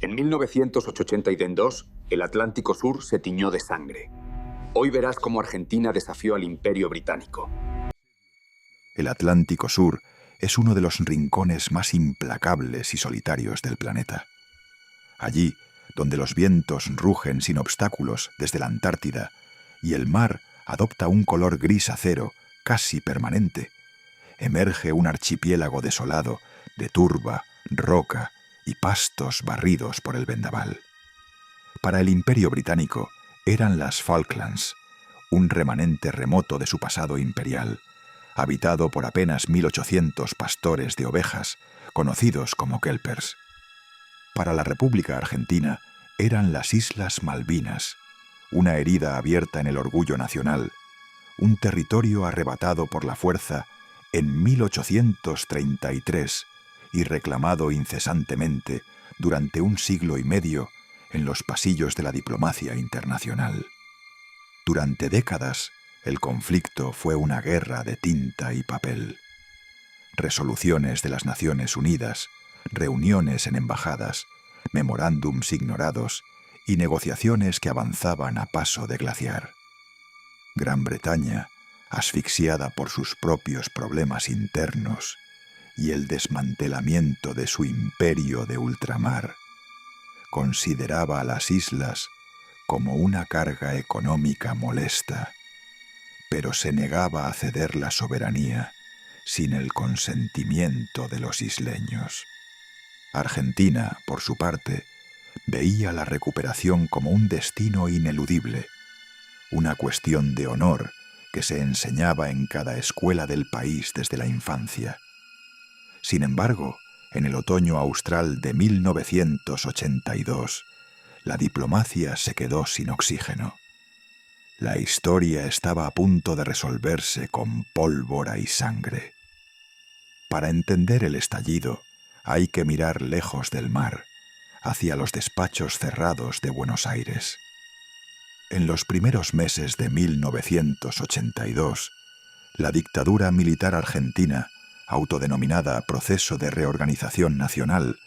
En 1982, el Atlántico Sur se tiñó de sangre. Hoy verás cómo Argentina desafió al Imperio Británico. El Atlántico Sur es uno de los rincones más implacables y solitarios del planeta. Allí, donde los vientos rugen sin obstáculos desde la Antártida y el mar adopta un color gris acero casi permanente, emerge un archipiélago desolado de turba, roca y pastos barridos por el vendaval. Para el Imperio Británico eran las Falklands, un remanente remoto de su pasado imperial, habitado por apenas 1800 pastores de ovejas, conocidos como kelpers. Para la República Argentina eran las Islas Malvinas, una herida abierta en el orgullo nacional, un territorio arrebatado por la fuerza en 1833 y reclamado incesantemente durante un siglo y medio en los pasillos de la diplomacia internacional. Durante décadas, el conflicto fue una guerra de tinta y papel. Resoluciones de las Naciones Unidas, reuniones en embajadas, memorándums ignorados y negociaciones que avanzaban a paso de glaciar. Gran Bretaña, asfixiada por sus propios problemas internos y el desmantelamiento de su imperio de ultramar, consideraba a las islas como una carga económica molesta, pero se negaba a ceder la soberanía sin el consentimiento de los isleños. Argentina, por su parte, veía la recuperación como un destino ineludible, una cuestión de honor que se enseñaba en cada escuela del país desde la infancia. Sin embargo, en el otoño austral de 1982, la diplomacia se quedó sin oxígeno. La historia estaba a punto de resolverse con pólvora y sangre. Para entender el estallido, hay que mirar lejos del mar, hacia los despachos cerrados de Buenos Aires. En los primeros meses de 1982, la dictadura militar argentina, autodenominada Proceso de Reorganización Nacional,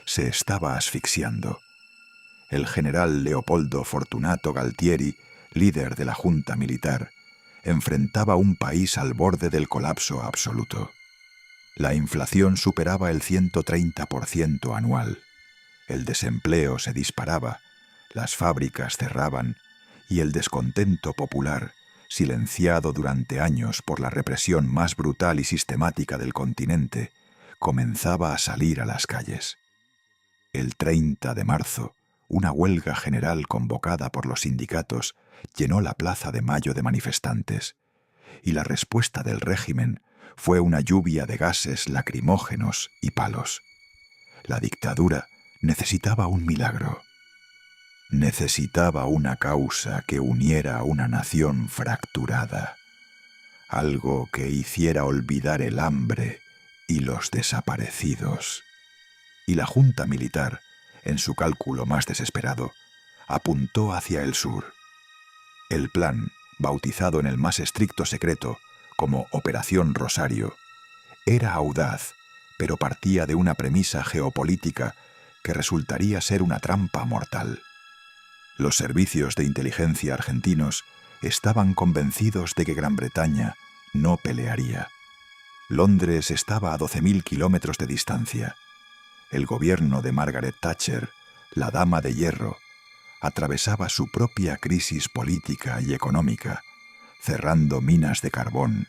se estaba asfixiando. El general Leopoldo Fortunato Galtieri, líder de la Junta Militar, enfrentaba un país al borde del colapso absoluto. La inflación superaba el 130% anual. El desempleo se disparaba, las fábricas cerraban y el descontento popular, silenciado durante años por la represión más brutal y sistemática del continente, comenzaba a salir a las calles. El 30 de marzo, una huelga general convocada por los sindicatos llenó la Plaza de Mayo de manifestantes, y la respuesta del régimen fue una lluvia de gases lacrimógenos y palos. La dictadura necesitaba un milagro. Necesitaba una causa que uniera a una nación fracturada, algo que hiciera olvidar el hambre y los desaparecidos. Y la Junta Militar, en su cálculo más desesperado, apuntó hacia el sur. El plan, bautizado en el más estricto secreto como Operación Rosario, era audaz, pero partía de una premisa geopolítica que resultaría ser una trampa mortal. Los servicios de inteligencia argentinos estaban convencidos de que Gran Bretaña no pelearía. Londres estaba a 12.000 kilómetros de distancia. El gobierno de Margaret Thatcher, la Dama de Hierro, atravesaba su propia crisis política y económica, cerrando minas de carbón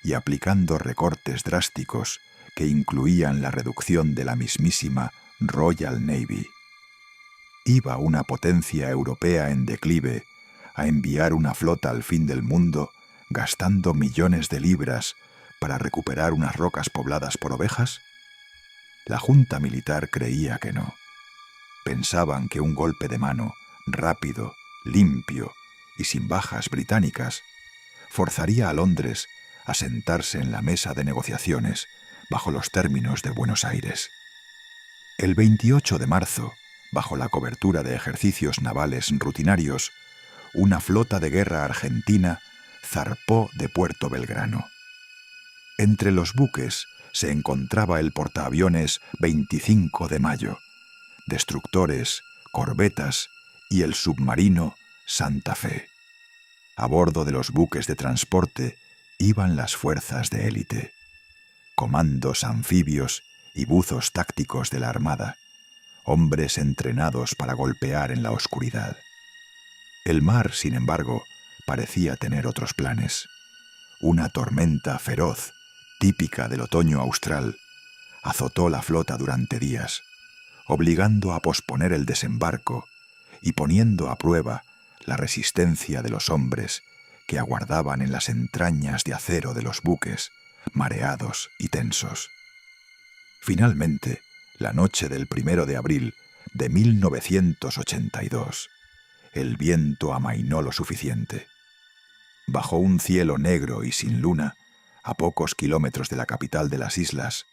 y aplicando recortes drásticos que incluían la reducción de la mismísima Royal Navy. ¿Iba una potencia europea en declive a enviar una flota al fin del mundo gastando millones de libras para recuperar unas rocas pobladas por ovejas? La Junta Militar creía que no. Pensaban que un golpe de mano, rápido, limpio y sin bajas británicas, forzaría a Londres a sentarse en la mesa de negociaciones bajo los términos de Buenos Aires. El 28 de marzo, bajo la cobertura de ejercicios navales rutinarios, una flota de guerra argentina zarpó de Puerto Belgrano. Entre los buques se encontraba el portaaviones 25 de Mayo, destructores, corbetas y el submarino Santa Fe. A bordo de los buques de transporte iban las fuerzas de élite, comandos anfibios y buzos tácticos de la Armada, hombres entrenados para golpear en la oscuridad. El mar, sin embargo, parecía tener otros planes. Una tormenta feroz, típica del otoño austral, azotó la flota durante días, obligando a posponer el desembarco y poniendo a prueba la resistencia de los hombres que aguardaban en las entrañas de acero de los buques, mareados y tensos. Finalmente, la noche del 1 de abril de 1982, el viento amainó lo suficiente. Bajo un cielo negro y sin luna, a pocos kilómetros de la capital de las islas,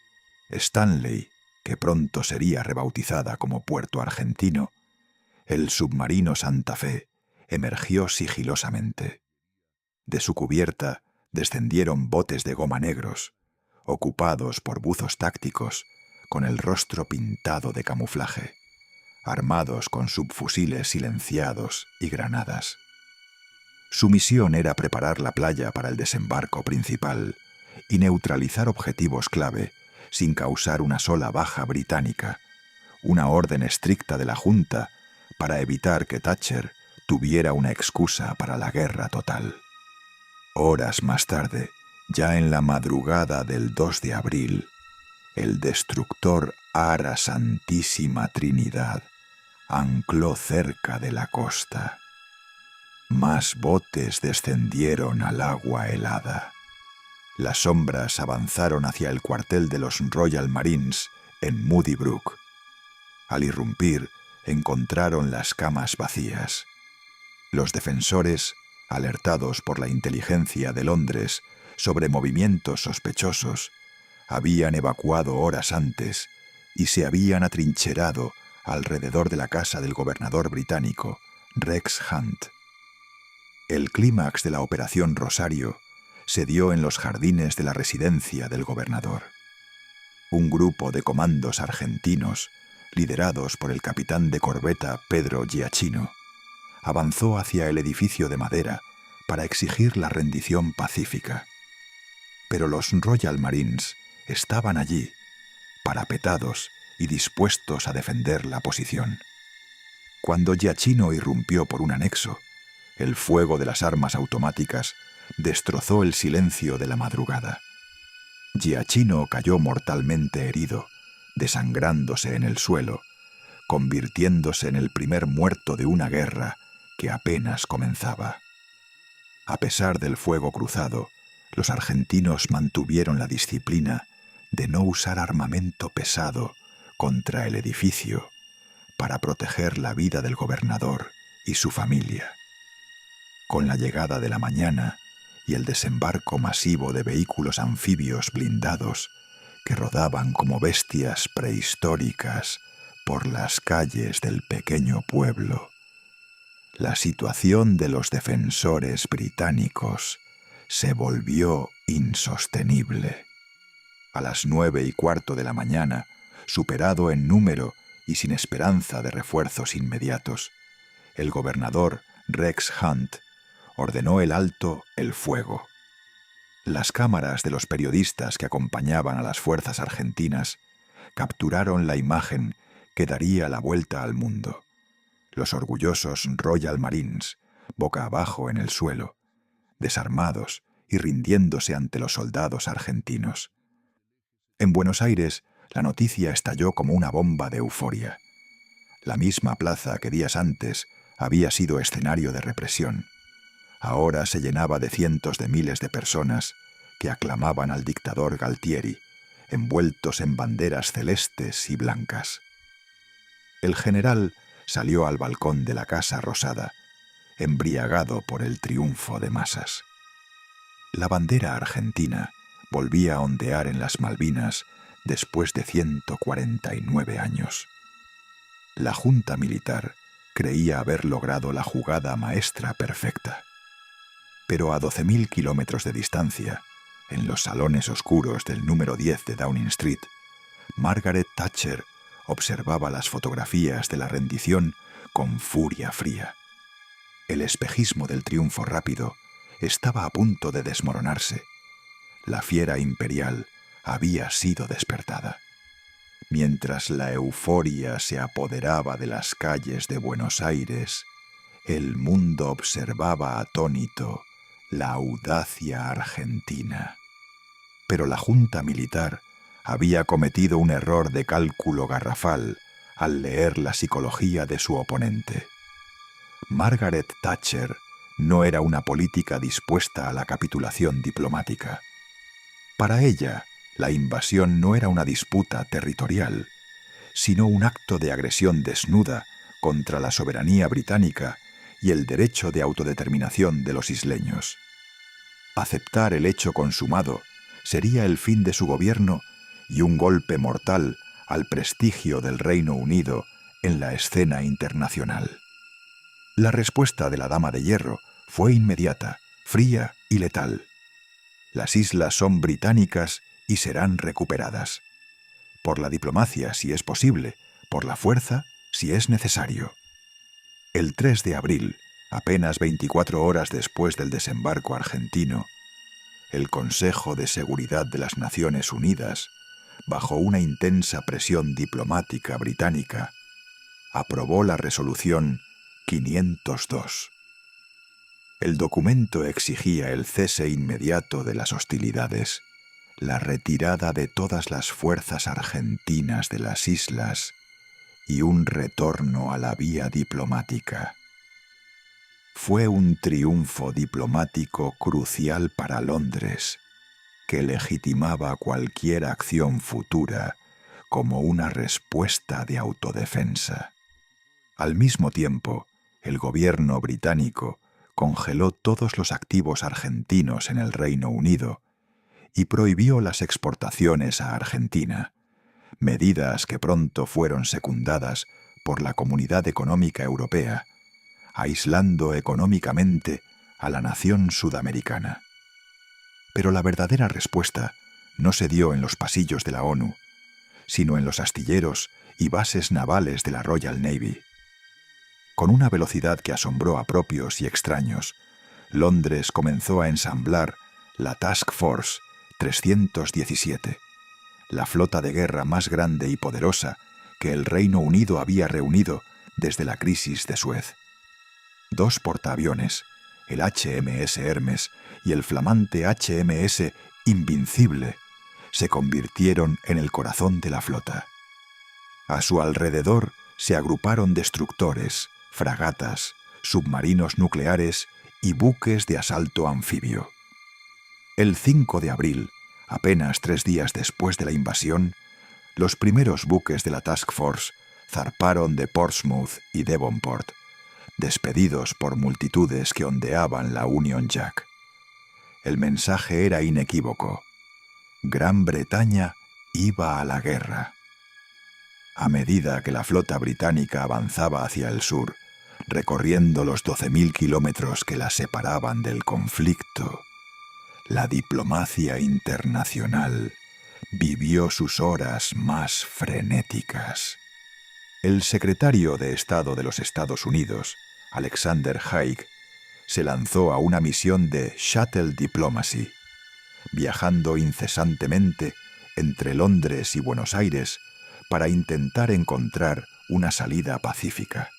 Stanley, que pronto sería rebautizada como Puerto Argentino, el submarino Santa Fe emergió sigilosamente. De su cubierta descendieron botes de goma negros, ocupados por buzos tácticos con el rostro pintado de camuflaje, armados con subfusiles silenciados y granadas. Su misión era preparar la playa para el desembarco principal y neutralizar objetivos clave sin causar una sola baja británica, una orden estricta de la Junta para evitar que Thatcher tuviera una excusa para la guerra total. Horas más tarde, ya en la madrugada del 2 de abril, el destructor Ara Santísima Trinidad ancló cerca de la costa. Más botes descendieron al agua helada. Las sombras avanzaron hacia el cuartel de los Royal Marines en Moody Brook. Al irrumpir, encontraron las camas vacías. Los defensores, alertados por la inteligencia de Londres sobre movimientos sospechosos, habían evacuado horas antes y se habían atrincherado alrededor de la casa del gobernador británico, Rex Hunt. El clímax de la Operación Rosario se dio en los jardines de la residencia del gobernador. Un grupo de comandos argentinos, liderados por el capitán de corbeta Pedro Giacchino, avanzó hacia el edificio de madera para exigir la rendición pacífica. Pero los Royal Marines estaban allí, parapetados y dispuestos a defender la posición. Cuando Giacchino irrumpió por un anexo, el fuego de las armas automáticas destrozó el silencio de la madrugada. Giacchino cayó mortalmente herido, desangrándose en el suelo, convirtiéndose en el primer muerto de una guerra que apenas comenzaba. A pesar del fuego cruzado, los argentinos mantuvieron la disciplina de no usar armamento pesado contra el edificio para proteger la vida del gobernador y su familia. Con la llegada de la mañana y el desembarco masivo de vehículos anfibios blindados que rodaban como bestias prehistóricas por las calles del pequeño pueblo, la situación de los defensores británicos se volvió insostenible. A las 9:15 de la mañana, superado en número y sin esperanza de refuerzos inmediatos, el gobernador Rex Hunt ordenó el alto el fuego. Las cámaras de los periodistas que acompañaban a las fuerzas argentinas capturaron la imagen que daría la vuelta al mundo. Los orgullosos Royal Marines, boca abajo en el suelo, desarmados y rindiéndose ante los soldados argentinos. En Buenos Aires, la noticia estalló como una bomba de euforia. La misma plaza que días antes había sido escenario de represión, ahora se llenaba de cientos de miles de personas que aclamaban al dictador Galtieri, envueltos en banderas celestes y blancas. El general salió al balcón de la Casa Rosada, embriagado por el triunfo de masas. La bandera argentina volvía a ondear en las Malvinas después de 149 años. La Junta Militar creía haber logrado la jugada maestra perfecta. Pero a 12.000 kilómetros de distancia, en los salones oscuros del número 10 de Downing Street, Margaret Thatcher observaba las fotografías de la rendición con furia fría. El espejismo del triunfo rápido estaba a punto de desmoronarse. La fiera imperial había sido despertada. Mientras la euforia se apoderaba de las calles de Buenos Aires, el mundo observaba atónito la audacia argentina. Pero la junta militar había cometido un error de cálculo garrafal al leer la psicología de su oponente. Margaret Thatcher no era una política dispuesta a la capitulación diplomática. Para ella, la invasión no era una disputa territorial, sino un acto de agresión desnuda contra la soberanía británica y el derecho de autodeterminación de los isleños. Aceptar el hecho consumado sería el fin de su gobierno y un golpe mortal al prestigio del Reino Unido en la escena internacional. La respuesta de la Dama de Hierro fue inmediata, fría y letal. Las islas son británicas y serán recuperadas. Por la diplomacia, si es posible, por la fuerza, si es necesario. El 3 de abril, apenas 24 horas después del desembarco argentino, el Consejo de Seguridad de las Naciones Unidas, bajo una intensa presión diplomática británica, aprobó la resolución 502. El documento exigía el cese inmediato de las hostilidades, la retirada de todas las fuerzas argentinas de las islas y un retorno a la vía diplomática. Fue un triunfo diplomático crucial para Londres, que legitimaba cualquier acción futura como una respuesta de autodefensa. Al mismo tiempo, el gobierno británico congeló todos los activos argentinos en el Reino Unido y prohibió las exportaciones a Argentina, medidas que pronto fueron secundadas por la Comunidad Económica Europea, aislando económicamente a la nación sudamericana. Pero la verdadera respuesta no se dio en los pasillos de la ONU, sino en los astilleros y bases navales de la Royal Navy. Con una velocidad que asombró a propios y extraños, Londres comenzó a ensamblar la Task Force 317, la flota de guerra más grande y poderosa que el Reino Unido había reunido desde la crisis de Suez. 2 portaaviones, el HMS Hermes y el flamante HMS Invincible, se convirtieron en el corazón de la flota. A su alrededor se agruparon destructores, fragatas, submarinos nucleares y buques de asalto anfibio. El 5 de abril, apenas 3 días después de la invasión, los primeros buques de la Task Force zarparon de Portsmouth y Devonport, despedidos por multitudes que ondeaban la Union Jack. El mensaje era inequívoco. Gran Bretaña iba a la guerra. A medida que la flota británica avanzaba hacia el sur, recorriendo los 12.000 kilómetros que la separaban del conflicto, la diplomacia internacional vivió sus horas más frenéticas. El secretario de Estado de los Estados Unidos, Alexander Haig, se lanzó a una misión de shuttle diplomacy, viajando incesantemente entre Londres y Buenos Aires para intentar encontrar una salida pacífica.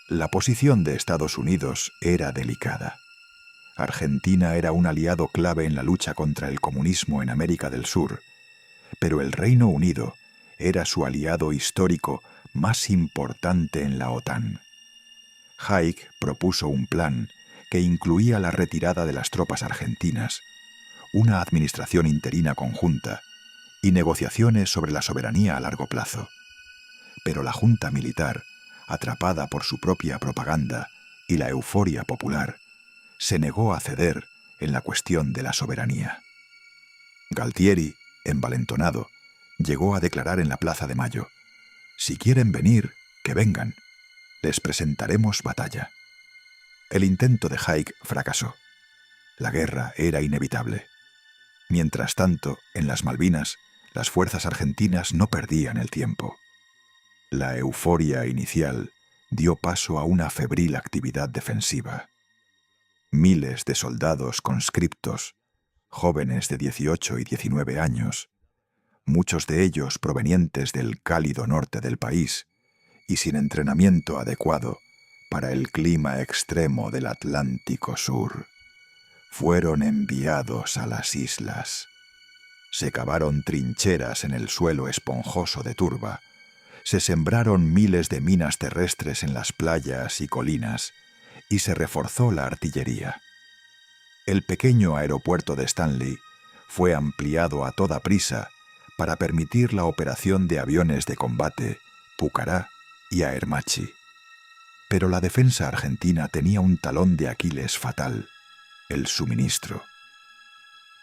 La posición de Estados Unidos era delicada. Argentina era un aliado clave en la lucha contra el comunismo en América del Sur, pero el Reino Unido era su aliado histórico más importante en la OTAN. Haig propuso un plan que incluía la retirada de las tropas argentinas, una administración interina conjunta y negociaciones sobre la soberanía a largo plazo. Pero la junta militar, atrapada por su propia propaganda y la euforia popular, se negó a ceder en la cuestión de la soberanía. Galtieri, envalentonado, llegó a declarar en la Plaza de Mayo: «Si quieren venir, que vengan. Les presentaremos batalla». El intento de Haig fracasó. La guerra era inevitable. Mientras tanto, en las Malvinas, las fuerzas argentinas no perdían el tiempo. La euforia inicial dio paso a una febril actividad defensiva. Miles de soldados conscriptos, jóvenes de 18 y 19 años, muchos de ellos provenientes del cálido norte del país y sin entrenamiento adecuado para el clima extremo del Atlántico Sur, fueron enviados a las islas. Se cavaron trincheras en el suelo esponjoso de turba, se sembraron miles de minas terrestres en las playas y colinas y se reforzó la artillería. El pequeño aeropuerto de Stanley fue ampliado a toda prisa para permitir la operación de aviones de combate Pucará y Aermachi. Pero la defensa argentina tenía un talón de Aquiles fatal: el suministro.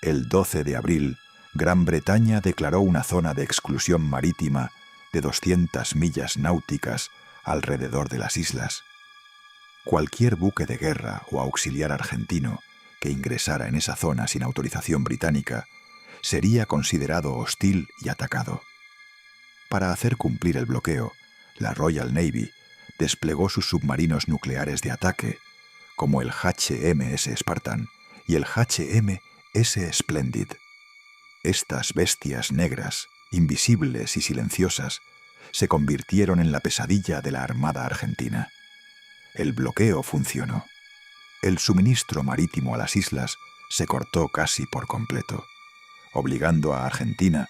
El 12 de abril, Gran Bretaña declaró una zona de exclusión marítima de 200 millas náuticas alrededor de las islas. Cualquier buque de guerra o auxiliar argentino que ingresara en esa zona sin autorización británica sería considerado hostil y atacado. Para hacer cumplir el bloqueo, la Royal Navy desplegó sus submarinos nucleares de ataque, como el HMS Spartan y el HMS Splendid. Estas bestias negras, invisibles y silenciosas, se convirtieron en la pesadilla de la Armada Argentina. El bloqueo funcionó. El suministro marítimo a las islas se cortó casi por completo, obligando a Argentina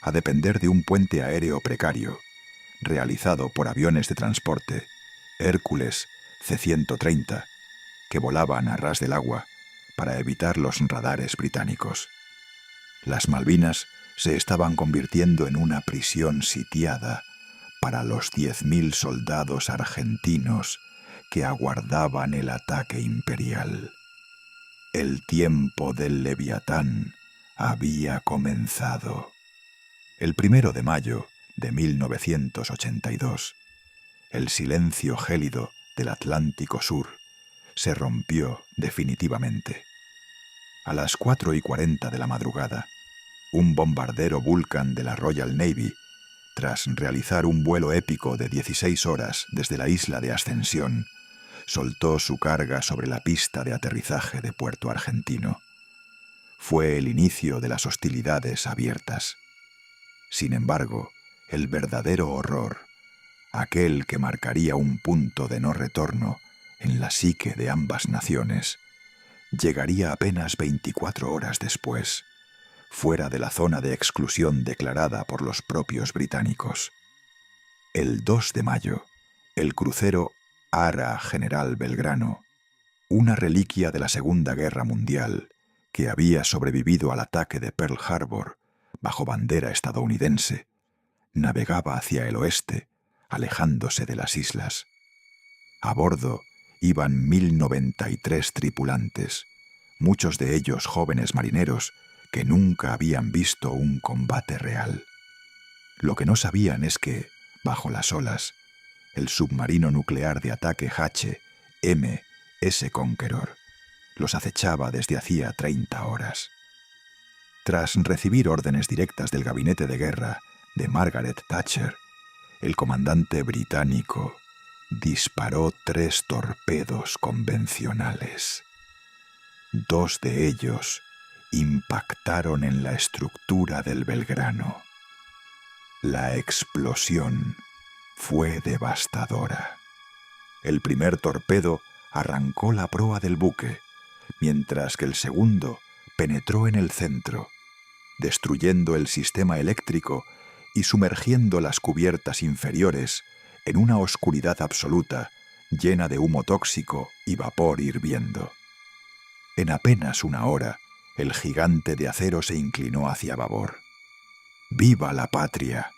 a depender de un puente aéreo precario, realizado por aviones de transporte Hércules C-130, que volaban a ras del agua para evitar los radares británicos. Las Malvinas se estaban convirtiendo en una prisión sitiada para los 10.000 soldados argentinos que aguardaban el ataque imperial. El tiempo del Leviatán había comenzado. El 1 de mayo de 1982, el silencio gélido del Atlántico Sur se rompió definitivamente. A las 4:40 de la madrugada, un bombardero Vulcan de la Royal Navy, tras realizar un vuelo épico de 16 horas desde la isla de Ascensión, soltó su carga sobre la pista de aterrizaje de Puerto Argentino. Fue el inicio de las hostilidades abiertas. Sin embargo, el verdadero horror, aquel que marcaría un punto de no retorno en la psique de ambas naciones, llegaría apenas 24 horas después, fuera de la zona de exclusión declarada por los propios británicos. El 2 de mayo, el crucero Ara General Belgrano, una reliquia de la Segunda Guerra Mundial que había sobrevivido al ataque de Pearl Harbor bajo bandera estadounidense, navegaba hacia el oeste, alejándose de las islas. A bordo iban 1.093 tripulantes, muchos de ellos jóvenes marineros que nunca habían visto un combate real. Lo que no sabían es que, bajo las olas, el submarino nuclear de ataque HMS Conqueror los acechaba desde hacía 30 horas. Tras recibir órdenes directas del gabinete de guerra de Margaret Thatcher, el comandante británico disparó 3 torpedos convencionales. 2 de ellos impactaron en la estructura del Belgrano. La explosión fue devastadora. El primer torpedo arrancó la proa del buque, mientras que el segundo penetró en el centro, destruyendo el sistema eléctrico y sumergiendo las cubiertas inferiores en una oscuridad absoluta, llena de humo tóxico y vapor hirviendo. En apenas una hora, el gigante de acero se inclinó hacia babor. ¡Viva la patria!,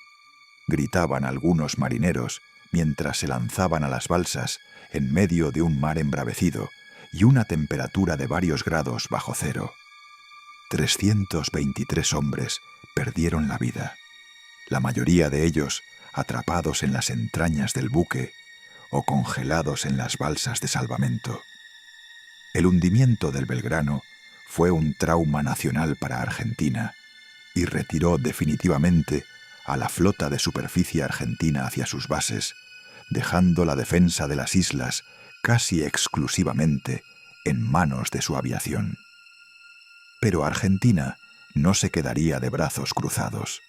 gritaban algunos marineros mientras se lanzaban a las balsas en medio de un mar embravecido y una temperatura de varios grados bajo cero. 323 hombres perdieron la vida, la mayoría de ellos atrapados en las entrañas del buque o congelados en las balsas de salvamento. El hundimiento del Belgrano fue un trauma nacional para Argentina y retiró definitivamente a la flota de superficie argentina hacia sus bases, dejando la defensa de las islas casi exclusivamente en manos de su aviación. Pero Argentina no se quedaría de brazos cruzados.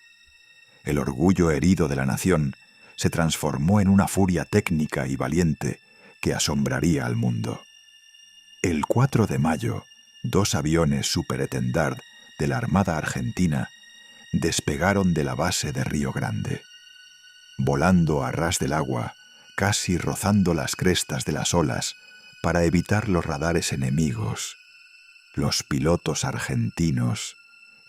El orgullo herido de la nación se transformó en una furia técnica y valiente que asombraría al mundo. El 4 de mayo, 2 aviones Superetendard de la Armada Argentina despegaron de la base de Río Grande. Volando a ras del agua, casi rozando las crestas de las olas para evitar los radares enemigos, los pilotos argentinos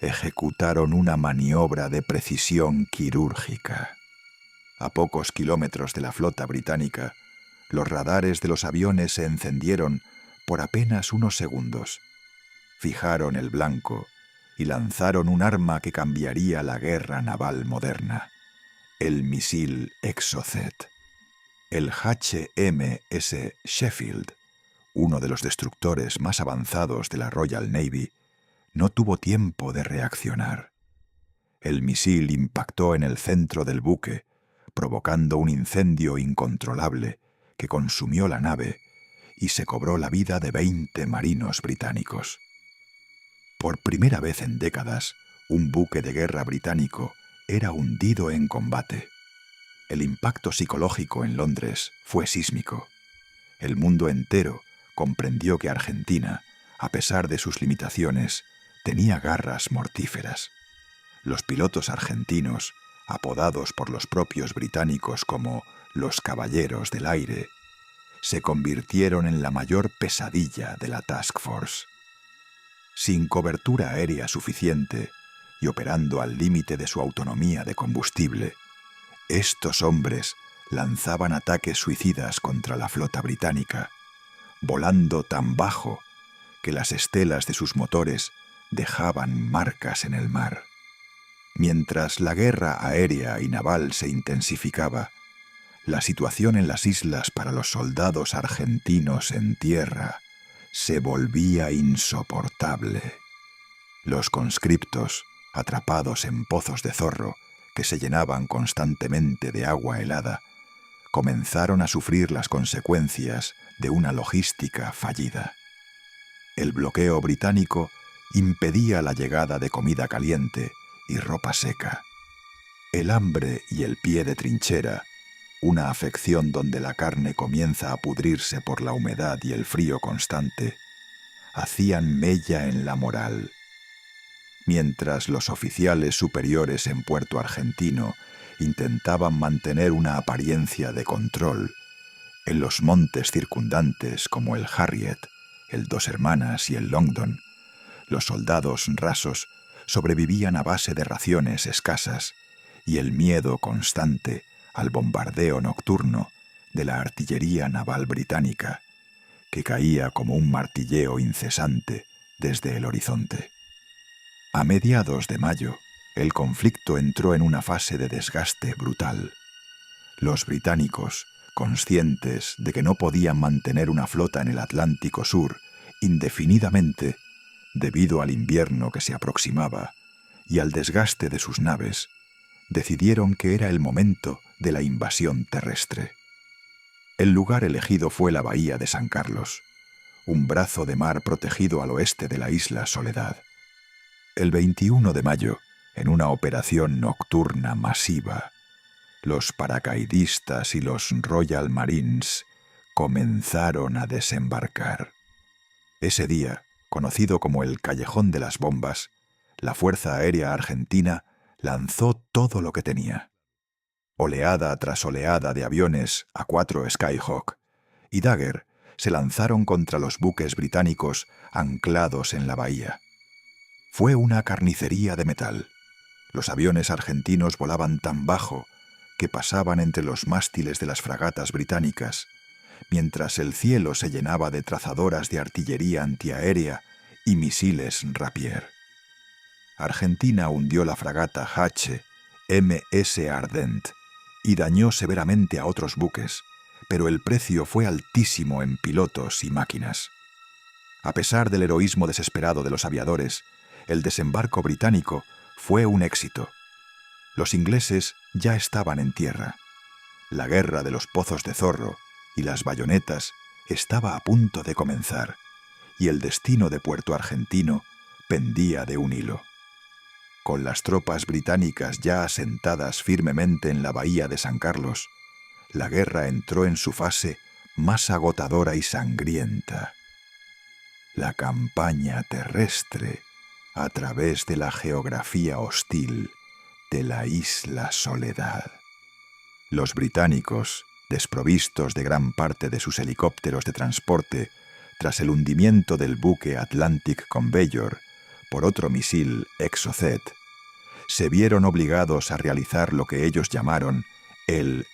ejecutaron una maniobra de precisión quirúrgica. A pocos kilómetros de la flota británica, los radares de los aviones se encendieron por apenas unos segundos. Fijaron el blanco y lanzaron un arma que cambiaría la guerra naval moderna, el misil Exocet. El HMS Sheffield, uno de los destructores más avanzados de la Royal Navy, no tuvo tiempo de reaccionar. El misil impactó en el centro del buque, provocando un incendio incontrolable que consumió la nave y se cobró la vida de 20 marinos británicos. Por primera vez en décadas, un buque de guerra británico era hundido en combate. El impacto psicológico en Londres fue sísmico. El mundo entero comprendió que Argentina, a pesar de sus limitaciones, tenía garras mortíferas. Los pilotos argentinos, apodados por los propios británicos como los Caballeros del Aire, se convirtieron en la mayor pesadilla de la Task Force. Sin cobertura aérea suficiente y operando al límite de su autonomía de combustible, estos hombres lanzaban ataques suicidas contra la flota británica, volando tan bajo que las estelas de sus motores dejaban marcas en el mar. Mientras la guerra aérea y naval se intensificaba, la situación en las islas para los soldados argentinos en tierra se volvía insoportable. Los conscriptos, atrapados en pozos de zorro que se llenaban constantemente de agua helada, comenzaron a sufrir las consecuencias de una logística fallida. El bloqueo británico impedía la llegada de comida caliente y ropa seca. El hambre y el pie de trinchera, una afección donde la carne comienza a pudrirse por la humedad y el frío constante, hacían mella en la moral. Mientras los oficiales superiores en Puerto Argentino intentaban mantener una apariencia de control, en los montes circundantes como el Harriet, el Dos Hermanas y el Longdon, los soldados rasos sobrevivían a base de raciones escasas y el miedo constante al bombardeo nocturno de la artillería naval británica, que caía como un martilleo incesante desde el horizonte. A mediados de mayo, el conflicto entró en una fase de desgaste brutal. Los británicos, conscientes de que no podían mantener una flota en el Atlántico Sur indefinidamente, debido al invierno que se aproximaba y al desgaste de sus naves, decidieron que era el momento de la invasión terrestre. El lugar elegido fue la bahía de San Carlos, un brazo de mar protegido al oeste de la isla Soledad. El 21 de mayo, en una operación nocturna masiva, los paracaidistas y los Royal Marines comenzaron a desembarcar. Ese día, conocido como el Callejón de las Bombas, la Fuerza Aérea Argentina lanzó todo lo que tenía. Oleada tras oleada de aviones A4 Skyhawk y Dagger se lanzaron contra los buques británicos anclados en la bahía. Fue una carnicería de metal. Los aviones argentinos volaban tan bajo que pasaban entre los mástiles de las fragatas británicas, mientras el cielo se llenaba de trazadoras de artillería antiaérea y misiles Rapier. Argentina hundió la fragata HMS Ardent y dañó severamente a otros buques, pero el precio fue altísimo en pilotos y máquinas. A pesar del heroísmo desesperado de los aviadores, el desembarco británico fue un éxito. Los ingleses ya estaban en tierra. La guerra de los pozos de Zorro y las bayonetas estaba a punto de comenzar, y el destino de Puerto Argentino pendía de un hilo. Con las tropas británicas ya asentadas firmemente en la bahía de San Carlos, la guerra entró en su fase más agotadora y sangrienta. La campaña terrestre a través de la geografía hostil de la isla Soledad. Los británicos, desprovistos de gran parte de sus helicópteros de transporte, tras el hundimiento del buque Atlantic Conveyor por otro misil Exocet, se vieron obligados a realizar lo que ellos llamaron el